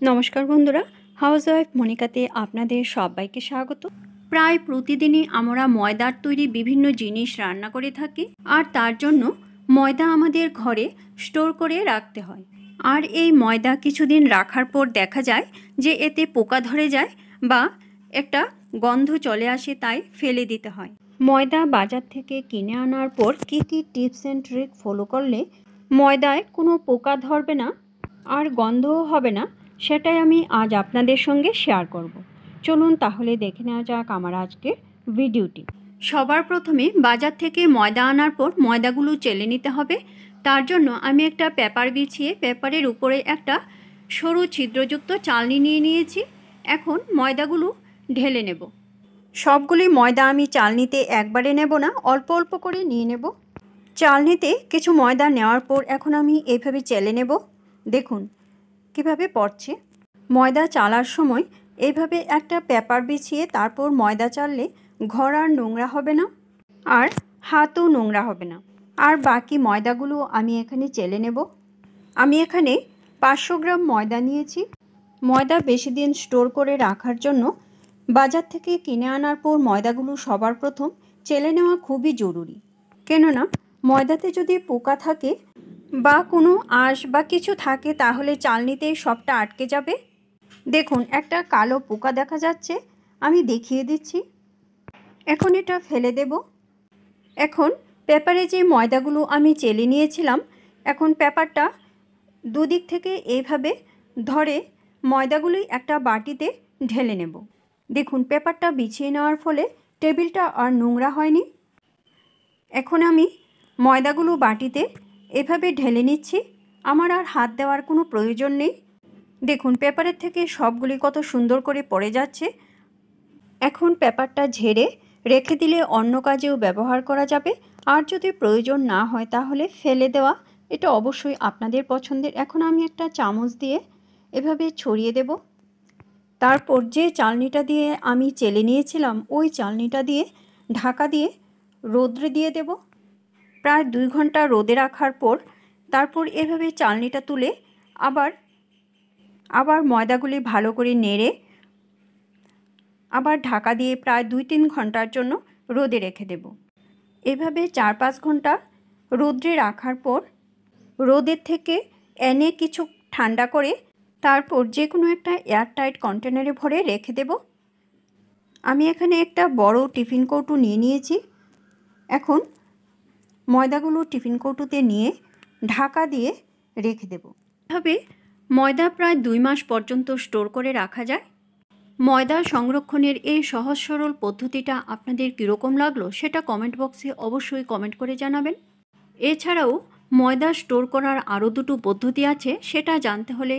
নমস্কার বন্ধুরা, হাউসওয়াইফ মনিকাতে আপনাদের সবাইকে স্বাগত। প্রায় প্রতিদিনই আমরা ময়দার তৈরি বিভিন্ন জিনিস রান্না করে থাকি, আর তার জন্য ময়দা আমাদের ঘরে স্টোর করে রাখতে হয়। আর এই ময়দা কিছুদিন রাখার পর দেখা যায় যে এতে পোকা ধরে যায় বা একটা গন্ধ চলে আসে, তাই ফেলে দিতে হয়। ময়দা বাজার থেকে কিনে আনার পর কী কী টিপস অ্যান্ড ট্রিক ফলো করলে ময়দায় কোনো পোকা ধরবে না আর গন্ধও হবে না, সেটাই আমি আজ আপনাদের সঙ্গে শেয়ার করব। চলুন তাহলে দেখে নেওয়া যাক আমার আজকের ভিডিওটি। সবার প্রথমে বাজার থেকে ময়দা আনার পর ময়দাগুলো চেলে নিতে হবে। তার জন্য আমি একটা পেপার বিছিয়ে পেপারের উপরে একটা সরু ছিদ্রযুক্ত চালনি নিয়ে নিয়েছি। এখন ময়দাগুলো ঢেলে নেব। সবগুলি ময়দা আমি চালনিতে একবারে নেব না, অল্প অল্প করে নিয়ে নেব। চালনিতে কিছু ময়দা নেওয়ার পর এখন আমি এইভাবে চেলে নেব। দেখুন কিভাবে পড়ছে। ময়দা চালার সময় এইভাবে একটা পেপার বিছিয়ে তারপর ময়দা চাললে ঘর আর নোংরা হবে না, আর হাতও নোংরা হবে না। আর বাকি ময়দাগুলো আমি এখানে চেলে নেব। আমি এখানে 500 গ্রাম ময়দা নিয়েছি। ময়দা বেশি দিন স্টোর করে রাখার জন্য বাজার থেকে কিনে আনার পর ময়দাগুলো সবার প্রথম চেলে নেওয়া খুবই জরুরি। কেননা ময়দাতে যদি পোকা থাকে বা কোনো আঁশ বা কিছু থাকে তাহলে চালনিতেই সবটা আটকে যাবে। দেখুন একটা কালো পোকা দেখা যাচ্ছে, আমি দেখিয়ে দিচ্ছি। এখন এটা ফেলে দেব। এখন পেপারে যে ময়দাগুলো আমি চেলে নিয়েছিলাম, এখন পেপারটা দুদিক থেকে এইভাবে ধরে ময়দাগুলোই একটা বাটিতে ঢেলে নেব। দেখুন পেপারটা বিছিয়ে নেওয়ার ফলে টেবিলটা আর নোংরা হয়নি। এখন আমি ময়দাগুলো বাটিতে এভাবে ঢেলে নিচ্ছি। আমার আর হাত দেওয়ার কোনো প্রয়োজন নেই। দেখুন পেপারের থেকে সবগুলি কত সুন্দর করে পড়ে যাচ্ছে। এখন পেপারটা ঝেড়ে রেখে দিলে অন্য কাজেও ব্যবহার করা যাবে, আর যদি প্রয়োজন না হয় তাহলে ফেলে দেওয়া, এটা অবশ্যই আপনাদের পছন্দের। এখন আমি একটা চামচ দিয়ে এভাবে ছড়িয়ে দেব। তারপর যে চালনিটা দিয়ে আমি চেলে নিয়েছিলাম ওই চালনিটা দিয়ে ঢাকা দিয়ে রোদ্রে দিয়ে দেব। প্রায় 2 ঘন্টা রোদে রাখার পর তারপর এভাবে চালনিটা তুলে আবার ময়দাগুলি ভালো করে নেড়ে আবার ঢাকা দিয়ে প্রায় 2-3 ঘন্টার জন্য রোদে রেখে দেব। এভাবে 4-5 ঘন্টা রোদ্রে রাখার পর রোদের থেকে এনে কিছু ঠান্ডা করে তারপর যে কোনো একটা এয়ারটাইট কন্টেনারে ভরে রেখে দেব। আমি এখানে একটা বড় টিফিন কৌটো নিয়ে নিয়েছি। এখন ময়দাগুলো টিফিন কৌটোতে নিয়ে ঢাকা দিয়ে রেখে দেব। এভাবে ময়দা প্রায় 2 মাস পর্যন্ত স্টোর করে রাখা যায়। ময়দা সংরক্ষণের এই সহজ সরল পদ্ধতিটা আপনাদের কীরকম লাগলো সেটা কমেন্ট বক্সে অবশ্যই কমেন্ট করে জানাবেন। এছাড়াও ময়দা স্টোর করার আরও 2টো পদ্ধতি আছে, সেটা জানতে হলে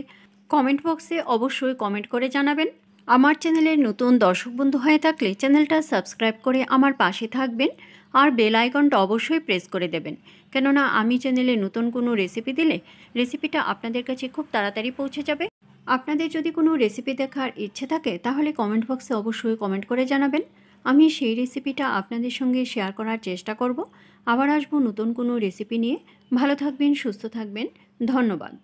কমেন্ট বক্সে অবশ্যই কমেন্ট করে জানাবেন। আমার চ্যানেলের নতুন দর্শক বন্ধু হয়ে থাকলে চ্যানেলটা সাবস্ক্রাইব করে আমার পাশে থাকবেন, আর বেল আইকনটা অবশ্যই প্রেস করে দেবেন। কেননা আমি চ্যানেলে নতুন কোনো রেসিপি দিলে রেসিপিটা আপনাদের কাছে খুব তাড়াতাড়ি পৌঁছে যাবে। আপনাদের যদি কোনো রেসিপি দেখার ইচ্ছে থাকে তাহলে কমেন্ট বক্সে অবশ্যই কমেন্ট করে জানাবেন। আমি সেই রেসিপিটা আপনাদের সঙ্গে শেয়ার করার চেষ্টা করব। আবার আসবো নতুন কোনো রেসিপি নিয়ে। ভালো থাকবেন, সুস্থ থাকবেন। ধন্যবাদ।